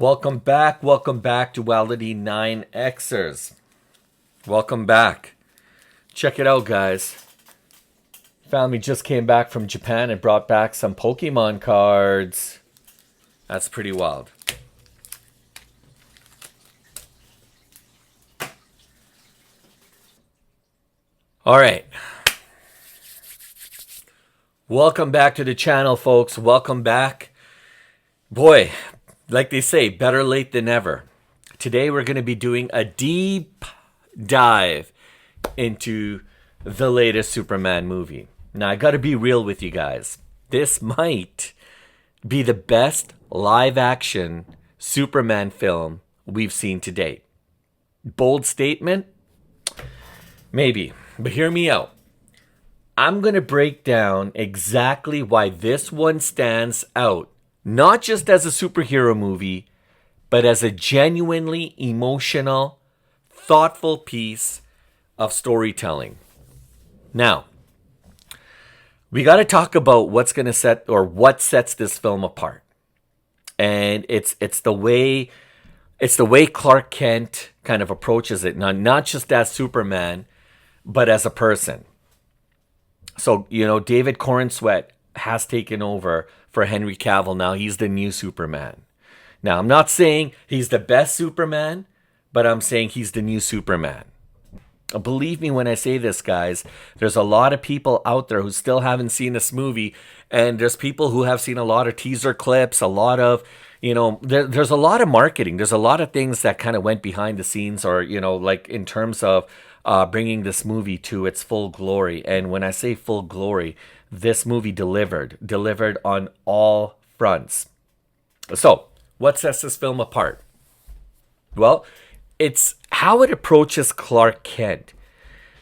Welcome back, Duality 9Xers. Welcome back. Check it out, guys. Family just came back from Japan and brought back some Pokemon cards. That's pretty wild. All right. Welcome back to the channel, folks. Welcome back. Boy, like they say, better late than never. Today we're going to be doing a deep dive into the latest Superman movie. Now, I got to be real with you guys. This might be the best live-action Superman film we've seen to date. Bold statement? Maybe. But hear me out. I'm going to break down exactly why this one stands out, not just as a superhero movie, but as a genuinely emotional, thoughtful piece of storytelling. Now, we got to talk about what's going to set or what sets this film apart. And it's the way Clark Kent kind of approaches it, not just as Superman, but as a person. So, David Corenswet has taken over for Henry Cavill now. He's the new Superman. Now, I'm not saying he's the best Superman, but I'm saying he's the new Superman. Believe me when I say this, guys. There's a lot of people out there who still haven't seen this movie, and there's people who have seen a lot of teaser clips, a lot of, there's a lot of marketing. There's a lot of things that kind of went behind the scenes or, like in terms of bringing this movie to its full glory. And when I say full glory, this movie delivered on all fronts. So, what sets this film apart? Well, it's how it approaches Clark Kent.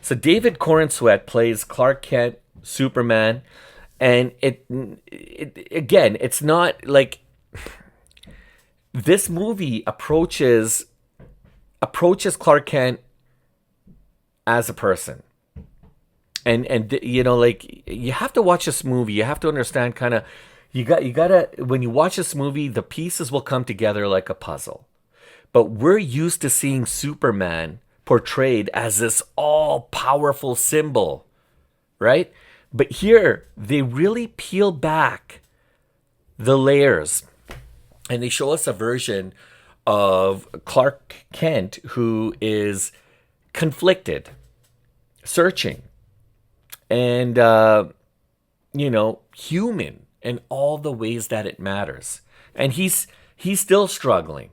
So David Corenswet plays Clark Kent, Superman, and it again, it's not like this movie approaches Clark Kent as a person. And like you have to watch this movie, you have to understand kind of you gotta when you watch this movie, the pieces will come together like a puzzle. But we're used to seeing Superman portrayed as this all-powerful symbol, right? But here, they really peel back the layers. And they show us a version of Clark Kent who is conflicted, searching, and, human in all the ways that it matters. And he's still struggling.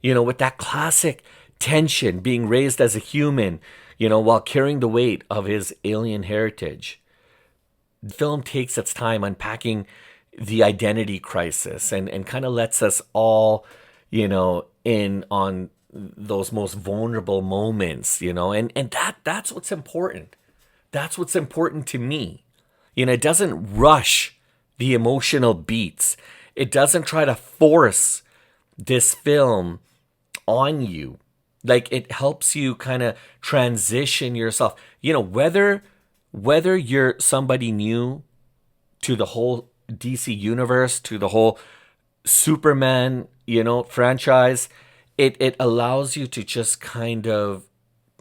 With that classic tension, being raised as a human, while carrying the weight of his alien heritage. The film takes its time unpacking the identity crisis and kind of lets us all, in on those most vulnerable moments, and that's what's important. That's what's important to me. It doesn't rush the emotional beats. It doesn't try to force this film on you. Like, it helps you kind of transition yourself. Whether you're somebody new to the whole DC universe, to the whole Superman, franchise, it allows you to just kind of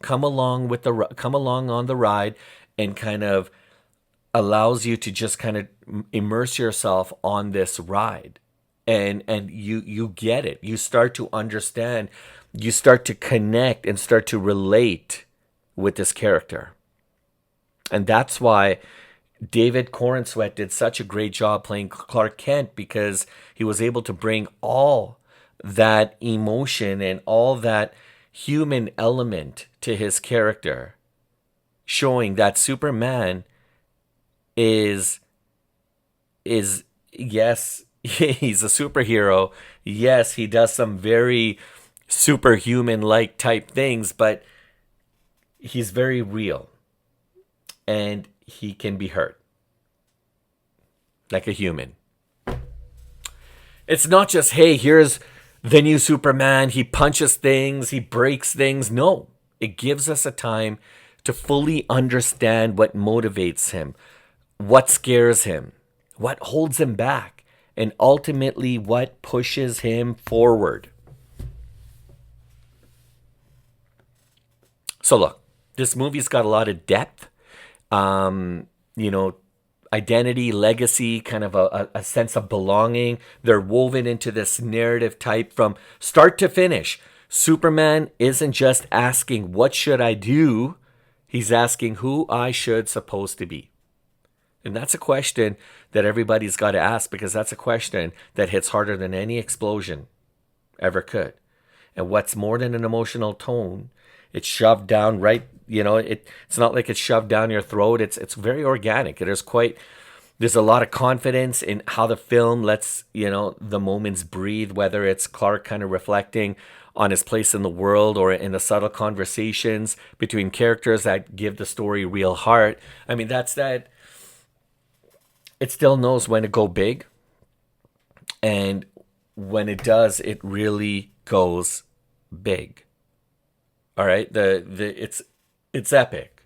come along on the ride, and kind of allows you to just kind of immerse yourself on this ride. And you get it. You start to understand. You start to connect and start to relate with this character. And that's why David Corenswet did such a great job playing Clark Kent, because he was able to bring all that emotion and all that human element to his character, showing that Superman is yes, he's a superhero. Yes, he does some very superhuman-like type things, but he's very real. And he can be hurt. Like a human. It's not just, hey, here's the new Superman. He punches things. He breaks things. No. It gives us a time to fully understand what motivates him, what scares him, what holds him back, and ultimately what pushes him forward. So look, this movie's got a lot of depth, you know, identity, legacy, kind of a sense of belonging. They're woven into this narrative type from start to finish. Superman isn't just asking, what should I do? He's asking who I should supposed to be. And that's a question that everybody's got to ask, because that's a question that hits harder than any explosion ever could. And what's more than an emotional tone, it's shoved down right, it's not like it's shoved down your throat. It's very organic. There's a lot of confidence in how the film lets, the moments breathe, whether it's Clark kind of reflecting on his place in the world or in the subtle conversations between characters that give the story real heart. I mean, that's that. It still knows when to go big, and when it does, it really goes big. All right, it's epic.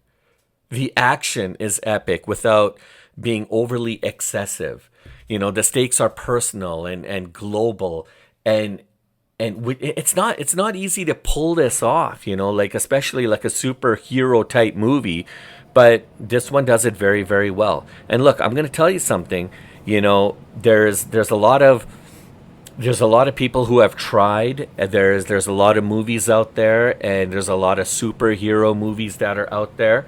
The action is epic without being overly excessive. The stakes are personal and global, and it's not easy to pull this off. Like especially like a superhero type movie. But this one does it very, very well. And look, I'm going to tell you something. There's a lot of people who have tried. There's a lot of movies out there, and there's a lot of superhero movies that are out there,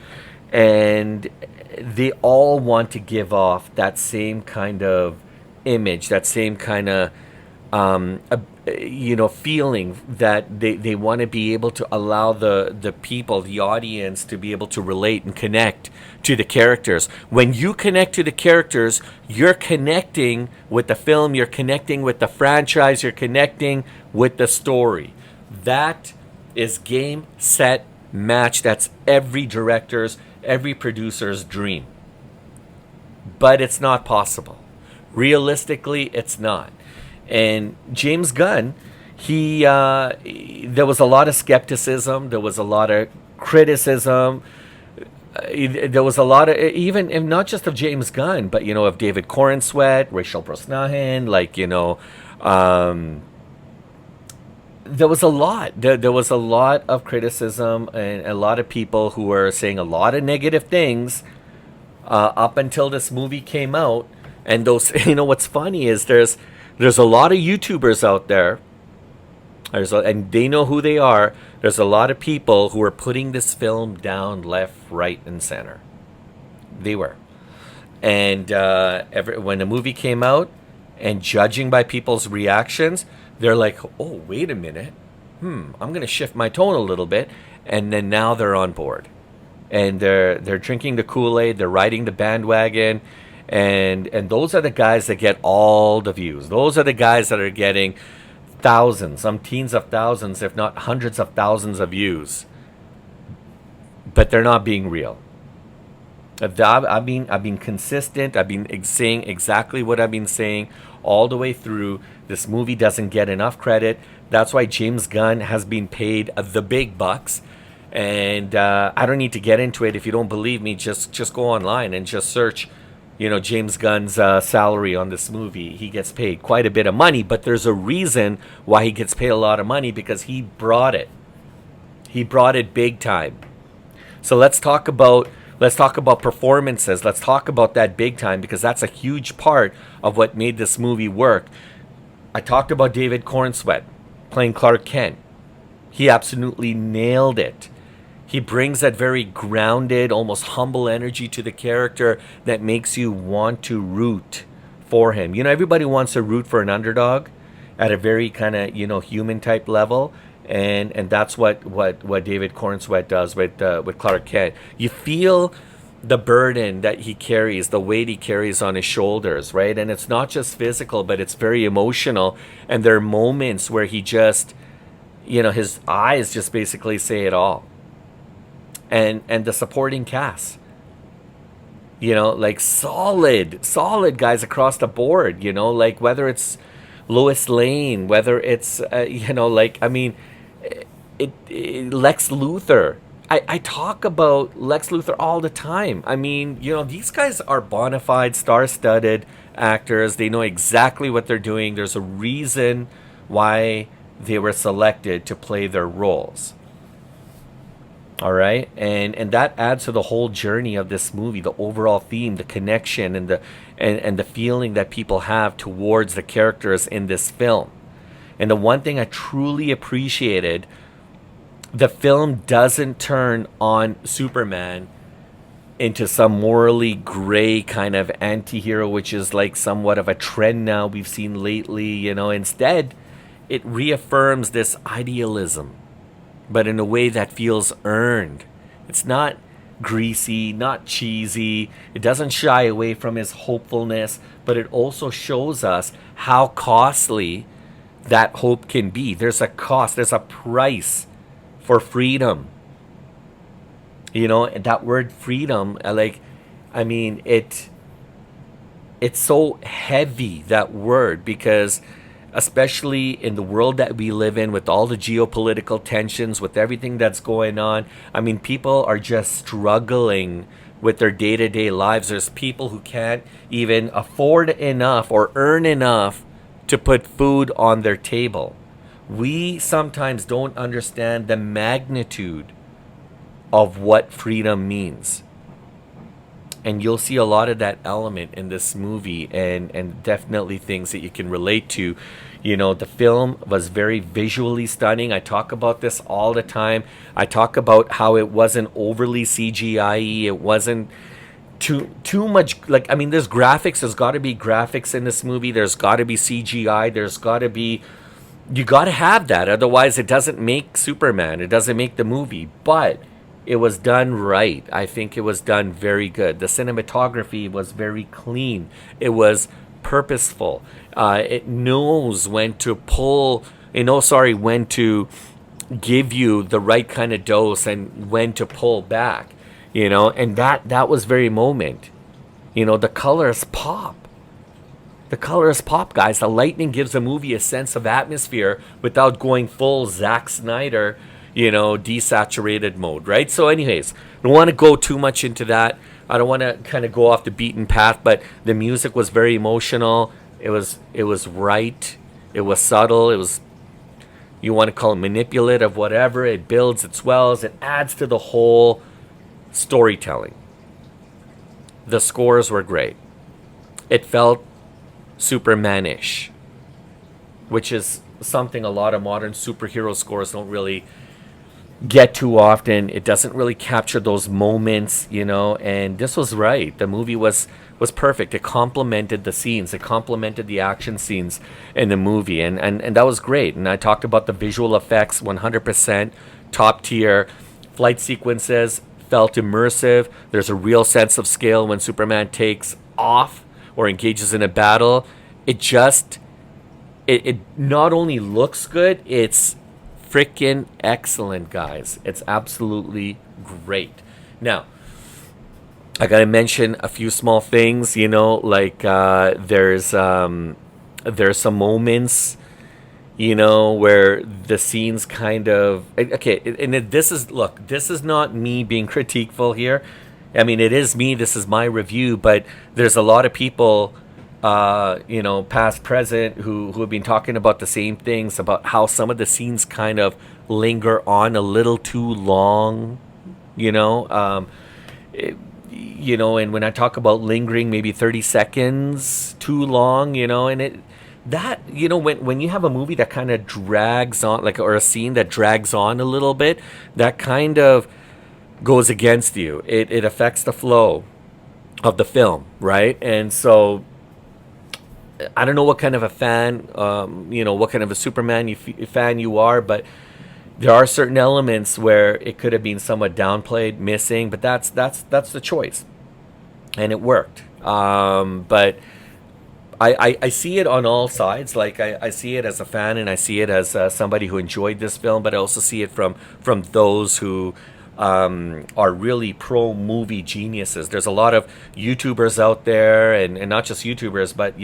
and they all want to give off that same kind of image, that same kind of feeling, that they want to be able to allow the people, the audience, to be able to relate and connect to the characters. When you connect to the characters, you're connecting with the film, you're connecting with the franchise, you're connecting with the story. That is game, set, match. That's every director's, every producer's dream. But it's not possible. Realistically, it's not. And James Gunn, there was a lot of skepticism, there was a lot of criticism, there was a lot of, even, and not just of James Gunn, but of David Corenswet, Rachel Brosnahan, there was a lot. There was a lot of criticism, and a lot of people who were saying a lot of negative things up until this movie came out. And those, what's funny is there's a lot of YouTubers out there, and they know who they are. There's a lot of people who are putting this film down left, right, and center. They were. And when the movie came out, and judging by people's reactions, they're like, oh, wait a minute. I'm going to shift my tone a little bit. And then now they're on board. And they're drinking the Kool-Aid. They're riding the bandwagon. And those are the guys that get all the views. Those are the guys that are getting thousands, some teens of thousands, if not hundreds of thousands of views. But they're not being real. I've been consistent. I've been saying exactly what I've been saying all the way through. This movie doesn't get enough credit. That's why James Gunn has been paid the big bucks. And I don't need to get into it. If you don't believe me, just go online and just search James Gunn's salary on this movie. He gets paid quite a bit of money, but there's a reason why he gets paid a lot of money, because he brought it. He brought it big time. So let's talk about performances. Let's talk about that big time, because that's a huge part of what made this movie work. I talked about David Corenswet playing Clark Kent. He absolutely nailed it. He brings that very grounded, almost humble energy to the character that makes you want to root for him. Everybody wants to root for an underdog at a very kind of, human type level. And that's what David Corenswet does with Clark Kent. You feel the burden that he carries, the weight he carries on his shoulders, right? And it's not just physical, but it's very emotional. And there are moments where he just, his eyes just basically say it all. And the supporting cast, like solid guys across the board, like whether it's Lois Lane, whether it's, Lex Luthor. I talk about Lex Luthor all the time. I mean, these guys are bona fide, star-studded actors. They know exactly what they're doing. There's a reason why they were selected to play their roles. All right, and that adds to the whole journey of this movie, the overall theme, the connection, and the feeling that people have towards the characters in this film. And the one thing I truly appreciated, the film doesn't turn on Superman into some morally gray kind of anti-hero, which is like somewhat of a trend now we've seen lately. Instead it reaffirms this idealism, but in a way that feels earned. It's not greasy, not cheesy. It doesn't shy away from his hopefulness, but it also shows us how costly that hope can be. There's a cost, there's a price for freedom. And that word freedom, it's so heavy, that word, because especially in the world that we live in, with all the geopolitical tensions, with everything that's going on, people are just struggling with their day-to-day lives. There's people who can't even afford enough or earn enough to put food on their table. We sometimes don't understand the magnitude of what freedom means. And you'll see a lot of that element in this movie, and definitely things that you can relate to. The film was very visually stunning. I talk about this all the time. I talk about how it wasn't overly CGI-y. It wasn't too much. There's graphics. There's got to be graphics in this movie. There's got to be CGI. There's got to be. You got to have that. Otherwise, it doesn't make Superman. It doesn't make the movie. But it was done right. I think it was done very good. The cinematography was very clean. It was purposeful. It knows when to when to give you the right kind of dose and when to pull back. And that was very moment. The colors pop. The colors pop, guys. The lightning gives the movie a sense of atmosphere without going full Zack Snyder, desaturated mode, right? So anyways, I don't want to go too much into that. I don't want to kind of go off the beaten path, but the music was very emotional. It was right. It was subtle. It was, you want to call it manipulative, whatever. It builds, it swells, it adds to the whole storytelling. The scores were great. It felt Superman-ish, which is something a lot of modern superhero scores don't really get too often. It doesn't really capture those moments, and this was right. The movie was perfect. It complemented the scenes. It complemented the action scenes in the movie, and that was great. And I talked about the visual effects, 100% top tier. Flight sequences felt immersive. There's a real sense of scale when Superman takes off or engages in a battle. It not only looks good, it's freaking excellent, guys. It's absolutely great. Now, I gotta mention a few small things. There's some moments, where the scenes kind of and this is not me being critiqueful here. It is me. This is my review, but there's a lot of people, past, present, who have been talking about the same things, about how some of the scenes kind of linger on a little too long, and when I talk about lingering, maybe 30 seconds too long, when you have a movie that kind of drags on, or a scene that drags on a little bit, that kind of goes against you. It affects the flow of the film, right? And so I don't know what kind of a fan, what kind of a Superman fan you are, but there are certain elements where it could have been somewhat downplayed, missing, but that's the choice, and it worked. But I see it on all sides. I see it as a fan, and I see it as somebody who enjoyed this film, but I also see it from those who are really pro movie geniuses. There's a lot of YouTubers out there, and not just YouTubers, but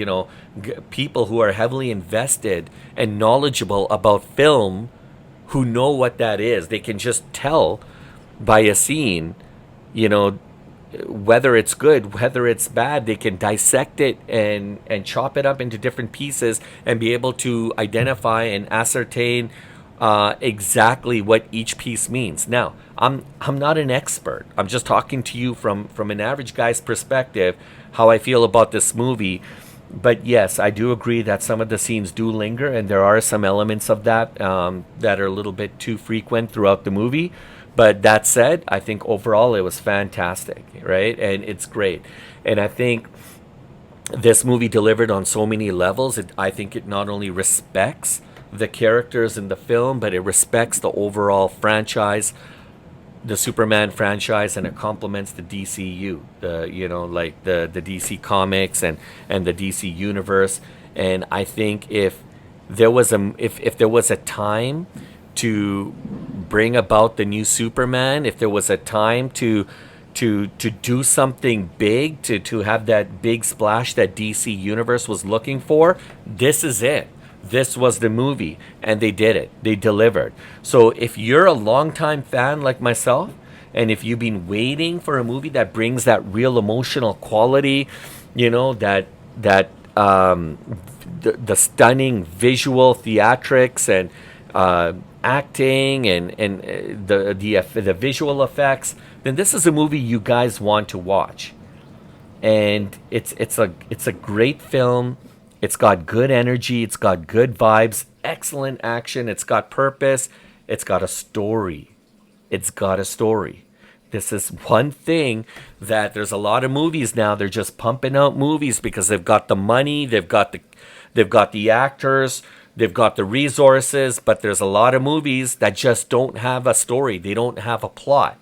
people who are heavily invested and knowledgeable about film, who know what that is. They can just tell by a scene, whether it's good, whether it's bad. They can dissect it and chop it up into different pieces and be able to identify and ascertain exactly what each piece means. Now, I'm not an expert. I'm just talking to you from an average guy's perspective, how I feel about this movie. But yes, I do agree that some of the scenes do linger, and there are some elements of that that are a little bit too frequent throughout the movie. But that said, I think overall it was fantastic, right? And it's great. And I think this movie delivered on so many levels. I think it not only respects the characters in the film, but it respects the overall franchise, the Superman franchise, and it complements the DCU, like the DC comics and the DC universe. And I think if there was a time to bring about the new Superman, if there was a time to do something big, to have that big splash that DC universe was looking for, this is it. This was the movie, and they did it. They delivered. So if you're a longtime fan like myself, and if you've been waiting for a movie that brings that real emotional quality, the stunning visual theatrics and acting and the visual effects, then this is a movie you guys want to watch. And it's a great film. It's got good energy. It's got good vibes. Excellent action. It's got purpose. It's got a story. It's got a story. This is one thing that there's a lot of movies now. They're just pumping out movies because they've got the money. They've got the actors. They've got the resources. But there's a lot of movies that just don't have a story. They don't have a plot.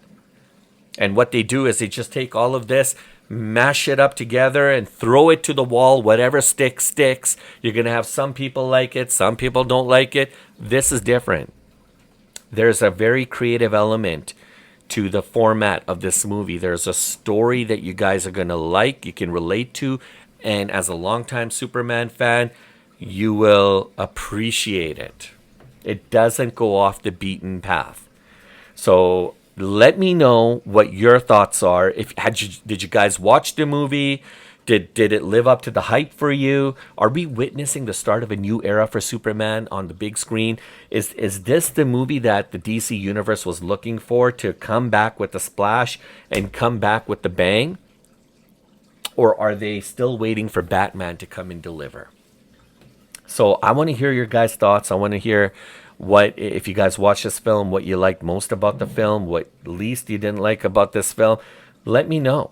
And what they do is they just take all of this, mash it up together and throw it to the wall. Whatever sticks. You're going to have some people like it. Some people don't like it. This is different. There's a very creative element to the format of this movie. There's a story that you guys are going to like, you can relate to. And as a longtime Superman fan, you will appreciate it. It doesn't go off the beaten path. So let me know what your thoughts are. Did you guys watch the movie? Did it live up to the hype for you? Are we witnessing the start of a new era for Superman on the big screen? Is this the movie that the DC Universe was looking for to come back with a splash and come back with the bang? Or are they still waiting for Batman to come and deliver? So I want to hear your guys' thoughts. I want to hear if you guys watch this film, what you liked most about the film, what least you didn't like about this film. Let me know.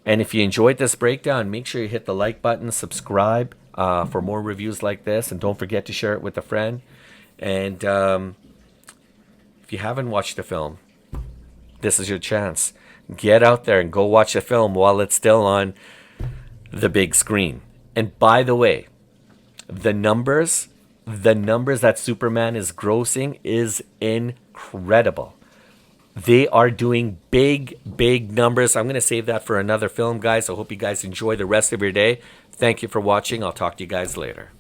And if you enjoyed this breakdown, make sure you hit the like button, subscribe for more reviews like this, and don't forget to share it with a friend. And if you haven't watched the film, this is your chance. Get out there and go watch the film while it's still on the big screen. And by the way, the numbers that Superman is grossing is incredible. They are doing big numbers. I'm going to save that for another film, guys. I hope you guys enjoy the rest of your day. Thank you for watching. I'll talk to you guys later.